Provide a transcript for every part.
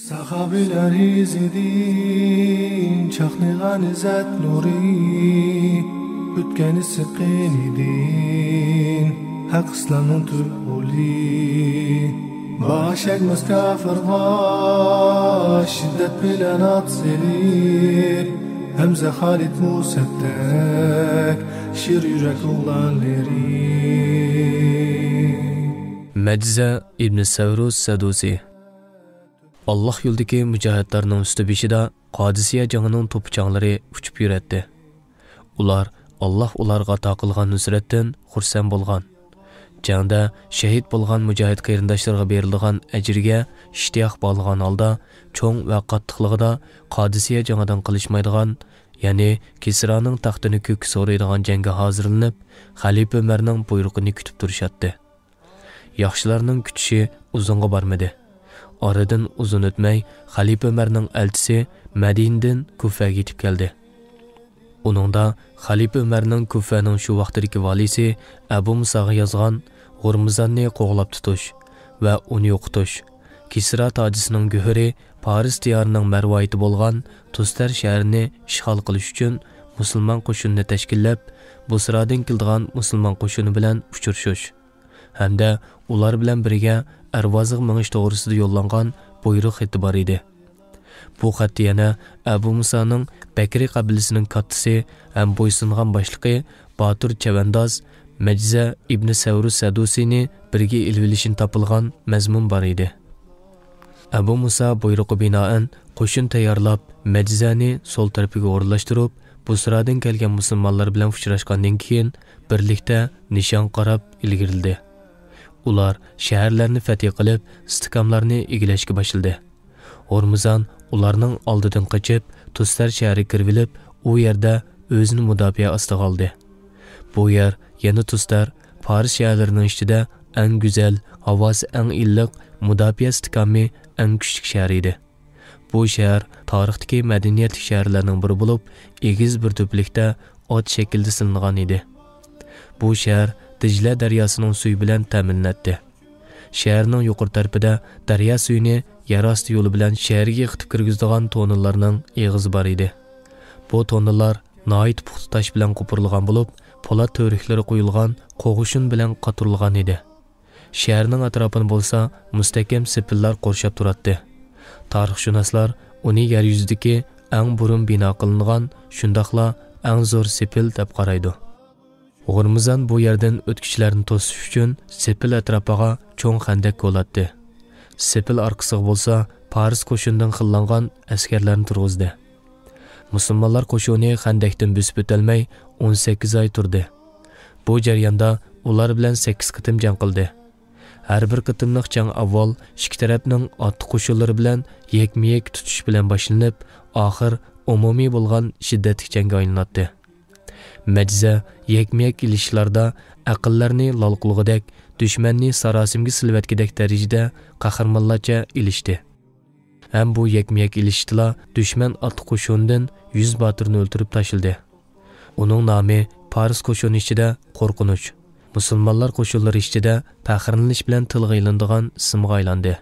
Sahabiler izledin, çaknigan izzet nuri, Ütkeni sıkkın idin, hak İslam'ın tübuli. Baş ekmez kafirga, şiddet bilen atseli, Hemze Halid Musettek, şir yürek oğlanları. Mecze İbn Sevruz Sedusi. Allah yo'ldagi mujohidlarning usti beshida Qodisiya jangining to'pchonlari uchib yuratdi. Ular Allah ularga ato qilgan nusratdan xursand bo'lgan. Jangda shahid bo'lgan mujohid qarindoshlarga berilgan ajrga ishtiyoq bo'lgan holda cho'ng va qattiqligida Qodisiya jangidan qilishmaydigan, ya'ni Kisraning taxtini ko'k so'raydigan jangga hozirlanib, Xalifa Umarning buyrug'ini kutib turishatdi. Yaxshilarning kutishi uzunga bormadi. Aradan uzun o'tmay Xalifa Umarning elchisi Madinadan Kufaga yetib keldi. Uningda Xalifa Umarning Kufaning shu vaqtdagi valisi Abu Musaga yozgan G'urmizonni qo'g'lab tutish va uni yo'qotish, Kisra tojisining guhuri Paris diyorining marvoyiti bo'lgan Tustar shahrini ishg'ol qilish uchun musulmon qo'shinni tashkillab, Busradan kelgan musulmon qo'shini bilan uchrashish hamda ular bilan birga Arvozga mingish to'g'risida yo'llangan buyruq xati bor edi. Bu xatda yana Abu Musaning Bakri qabilasining kattasi ham bo'ysungan boshlig'i Batur Chavandoz Mecze İbn Sevruz Sedusini birga ilvilishini topilgan mazmun bor edi. Abu Musa buyruqi binoan qo'shin tayyorlab, Meczani so'l tarafiga o'rnashtirib, Busradan kelgan musulmonlar bilan uchrashgandan keyin birlikda nishon qarab ilgirildi. Ular shaharlarni fath qilib, istiqomlarni egallashga boshladi. Hormuzon ularning oldidan qochib, Tustar shahriga kirib, u yerda o'zini mudofaa ostiga oldi. Bu yer yana Tustar, Paris shaharlarining ichida eng go'zal, havosi eng iliq, mudofaa istiqomi eng kuchli shahar edi. Bu shahar tarixdagi madaniyat shaharlarining biri bo'lib, egiz bir to'plikda ot shaklida silingan edi. Bu shahar Dijla daryosining suvi bilan ta'minlanadi. Shaharning yuqori tarafida daryo suyini yer osti yo'li bilan shaharga qitib kirgizadigan tonellarning eg'izi bor edi. Bu tonellar noit puxta tosh bilan qo'pirilgan bo'lib, po'lat to'riklari qo'yilgan qo'g'ushin bilan qaturilgan edi. Shaharning atrofini bo'lsa mustahkam sepillar qurshab turadi. Tarixshunoslar uni yer yuzidagi eng burun bino qilingan, shundaqla eng zo'r sepil deb qaraydi. G'urmizon bu yerdan o'tkichlarni to'sish uchun sepil atrofiga cho'ng xandak qo'latdi. Sepil orqasiga bo'lsa Paris qo'shinidan xillangan askarlarni turg'izdi. Musulmonlar qo'shini xandakdan bosib o'tolmay 18 oy turdi. Bu jarayonda ular bilan 8 qitim jang qildi. Har bir qitimliq jang avval ikki tarafning otli qo'shinlari bilan yekma-yek tutish bilan boshlanib, oxir umumiy bo'lgan shiddatli jangga aylanadi. Mecze yekma-yek ilishlarda aqllarni lol qilgudek, dushmanni sarosimga silvatkidek darajada qahramonlarcha ilishdi. Ham bu yekma-yek ilishdila dushman otli qo'shindan 100 botirni o'ltirib tashildi. Uning nomi Paris qo'shini ichida qo'rqinch, musulmonlar qo'shinlari ichida faxrlanish bilan tilga ilinadigan ismga aylandi.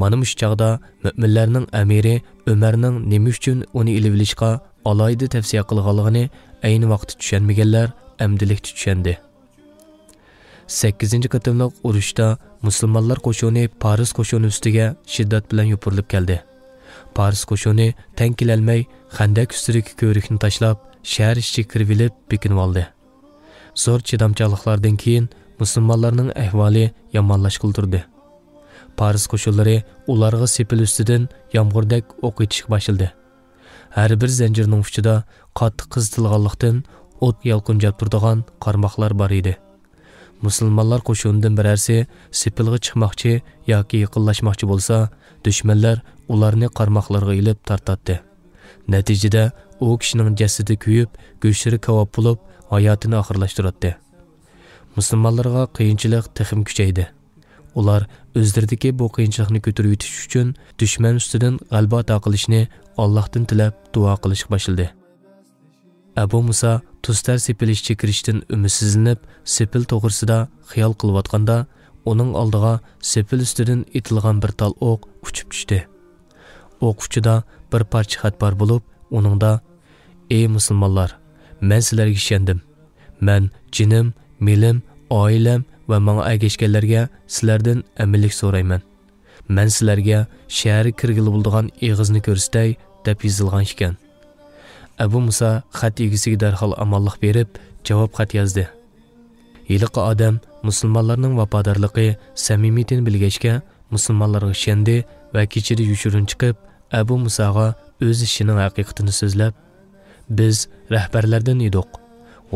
Mana shu chaqda mu'minlarning amiri Umarning nima uchun uni ilib-ilishga alayda tavsiya qilganligini ayni vaqtda tushunmaganlar amdilikda tushundi. 8-qitimliq urushda musulmonlar qo'shini Paris qo'shini ustiga shiddat bilan yopirilib keldi. Paris qo'shini tankilalmay xandak ustidagi ko'rikni tashlab, shahar ichiga kirib bekinib oldi. Zo'r chidamchiliklardan keyin musulmonlarning ahvoli yomonlashib turdi. Paris qo'shinlari ularga sepil ustidan yomg'irdak o'q etishga boshladi. Har bir zanjirning uchida qattiq qizitilganlikdan o't yalqinjab turadigan qarmoqlar bor edi. Musulmonlar qo'shinidan birarsi sepilga chiqmoqchi yoki yaqinlashmoqchi bo'lsa, dushmanlar ularni qarmoqlarga ilib tortadi. Natijada u kishining jasadi kuyib, go'shlari kavob bo'lib, hayotini oxirlashtiradi. Musulmonlarga qiyinchilik texim kuchaydi. Ular o'zlaridagi bu qiyinchilikni ko'tarib o'tish uchun dushman ustidan g'alaba ato qilishni Allohdan tilab duo qilishga boshladi. Abu Musa Tustar sepilishga kirishdan umidsizlanib, sepil to'g'risida xiyol qilayotganda, uning oldiga sepil ustidan etilgan bir tal o'q uchib tushdi. o'quvchida bir parcha xat bor bo'lib, uningda: "Ey musulmonlar, men sizlarga ishondim. Men jinim, melim, oilam va menga ergashganlarga sizlardan aminlik so'rayman. Men sizlarga shaharga kirgili bo'ladigan eg'izni ko'rsatay" deb yozilgan ekan. Abu Musa xat egisiga darhol amonlik berib, javob xat yozdi. Yiliqi odam musulmonlarning vafodorligi, samimiyatini bilgachga musulmonlarga ishondi va kechida yushurin chiqib, Abu Musaga o'z ishining haqiqatini so'zlab: "Biz rahbarlardan edik.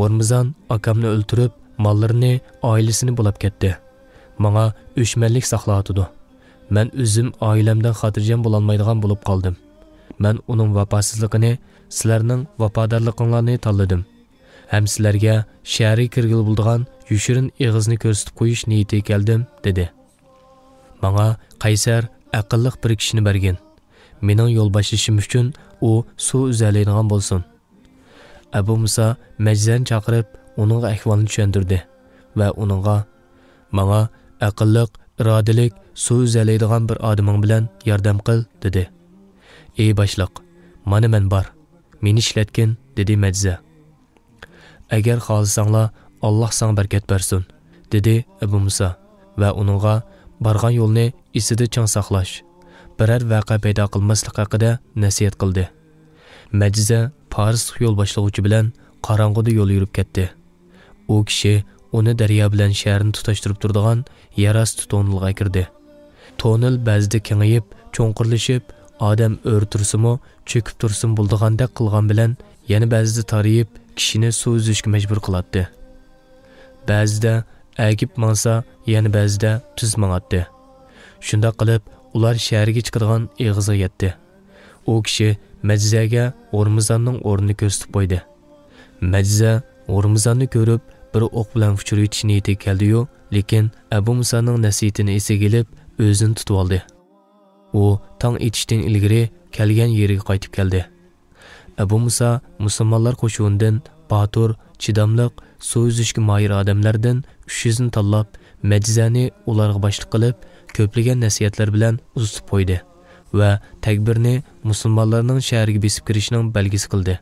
O'rmizon akamni o'ltirib, mollarini, oilasini bulab ketdi. Menga o'chmanlik saqlatdi. Men o'zim oilamdan xotirjam bo'la olmaydigan bo'lib qoldim. Men uning vafosizligini, sizlarning vafodorliginglarni tanladim. Ham sizlarga shaharga kirgili bo'ladigan yushurin eg'izni ko'rsatib qo'yish niyatiga keldim" dedi. "Menga Qaysar aqlliq bir kishini bergan. Mening yo'l boshlashim uchun u suv uzalaydigan bo'lsin." Abu Musa Majzani chaqirib, uning ahvolini tushuntirdi va uningga: "Menga aqlliq, irodalik, suv uzalaydigan bir odaming bilan yordam qil" dedi. "Ey boshliq, mana men bor. Meni ishlatgin" dedi Majza. "Agar xohlasanglar, Alloh senga barkat bersin" dedi Abu Musa va uningga borgan yo'lni esida chang saqlash, biror vaqa paydo qilmaslik haqida nasihat qildi. Majza Parislik yo'l boshlovchi bilan qorong'uda yo'l yurib ketdi. U kishi uni daryo bilan shaharni tutashtirib turadigan yerosti tonilga kirdi. Tonil ba'zida kengayib, cho'nqirlashib, odam o'rtirsimi, cho'kib tursin bo'ldigandek qilgan bilan yana ba'zida tariyib, kishini suv uzishga majbur qiladi. Ba'zida agib mansa, yana ba'zida tuz manatdi. Shunda qilib, ular shaharga chiqadigan eg'izga yetdi. U kishi Majzaga O'rmizonning o'rnini ko'rsatib qo'ydi. Majza O'rmizonni ko'rib, bir o'q bilan uchirib yetish niyatiga keldi-yu, lekin Abu Musaning nasihatini esiga kelib, o'zini tutib oldi. U tong etishdan ilgari kelgan yeriga qaytib keldi. Abu Musa musulmonlar qo'shunidan batur, chidamliq, suv uzishga moyir odamlardan 300 ni tanlab, Majzani ularga boshliq qilib, ko'plagan nasihatlar bilan uzitib qo'ydi va takbirni musulmonlarning shaharga besib kirishining belgisi qildi.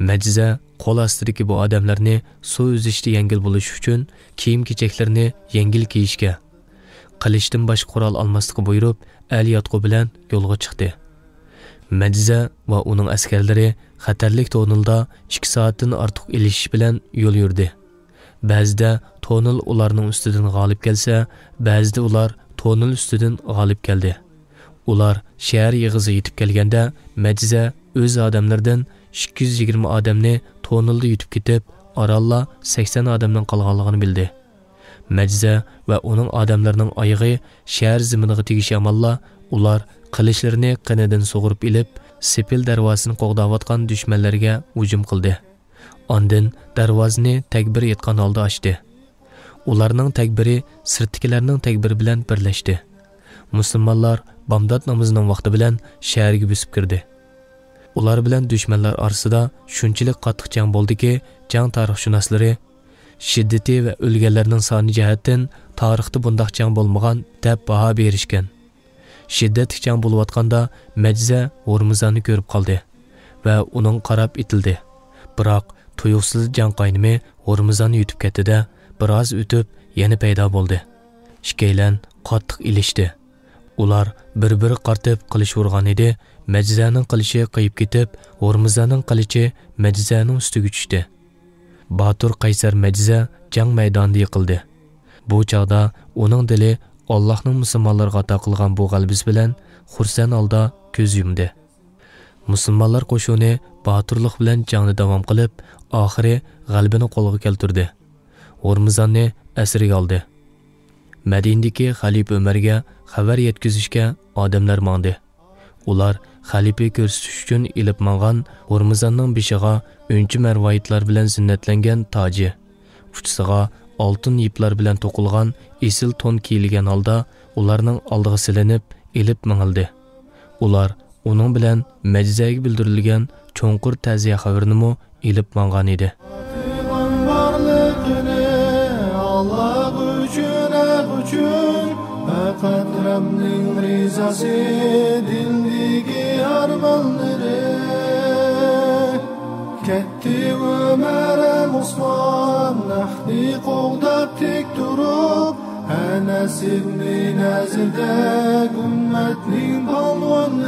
Majza qo'l ostidagi bu odamlarni suv uzishda yengil bo'lish uchun kiyim-kechaklarni yengil kiyishga, qilishdan boshqa qurol olmaslikka buyurib, al-yotqu bilan yo'lga chiqdi. Majza va uning askarlari xatarlik tonilda 2 soatdan ortiq ilishish bilan yo'l yurdi. Ba'zida tonil ularning ustidan g'olib kelsa, ba'zida ular tonil ustidan g'olib keldi. Ular shahar yig'iziga yetib kelganda, Majza o'z odamlaridan 220 odamni tonilda yutib ketib, oralla 80 odamning qolganligini bildi. Majza va uning odamlarining oyog'i shahar ziminiga tegish amalla, ular qilichlarini qinidan sug'urib ilib, Sepil darvozasini qo'g'dayotgan dushmanlarga hujum qildi. Ondan darvozani takbir etgan holda ochdi. Ularning takbiri sirtdagilarning takbiri bilan birlashdi. Musulmonlar Bamdod namozining vaqti bilan shaharga bosib kirdi. Ular bilan dushmanlar orasida shunchalik qattiq jang bo'ldiki, jang tarixshunoslari shiddati va o'lganlarning soni jihatdan tarixda bunday jang bo'lmagan deb baho berishgan. Shiddatli jang bo'layotganda Majza O'rmizonni ko'rib qoldi va uning qarab itildi. Biroq tuyuqsiz jang qaynimi O'rmizonni yutib ketdi-da, biroz o'tib yana paydo bo'ldi. Ikkalan qattiq ilishdi. Ular bir-biri qartib qilish urgan edi. Majzaning qilishi qayib ketib, O'rmizonning qilichi Majzaning ustiga tushdi. Batur Qaysar Majza jang maydonida yiqildi. Bu chaqda uning dili Allohning musulmonlarga ato qilgan bu g'alabasi bilan xursand holda ko'z yumdi. Musulmonlar qo'shuni baturlik bilan jangni davom qilib, oxiri g'alabani qo'lga keltirdi. O'rmizonni asirga oldi. Madinadagi xalifa Umarga xabar yetkazishga odamlar mangdi. Ular xalifa ko'rsatish uchun ilib mangan O'rmizonning beshiga o'nchi marvoyitlar bilan zinnatlangan toji, uchisiga oltin iplar bilan to'qilgan esil ton kiyilgan holda ularning oldiga silinib ilib mangildi. Ular uning bilan Majzaga bildirilgan cho'nqur ta'ziya xabarini ilib mangan edi. Faqat Rabbning rizasi dildiga ketdi Ömer Osman nahni qo'g'dab tek turib Anas ibn Nazirda ummatning polvon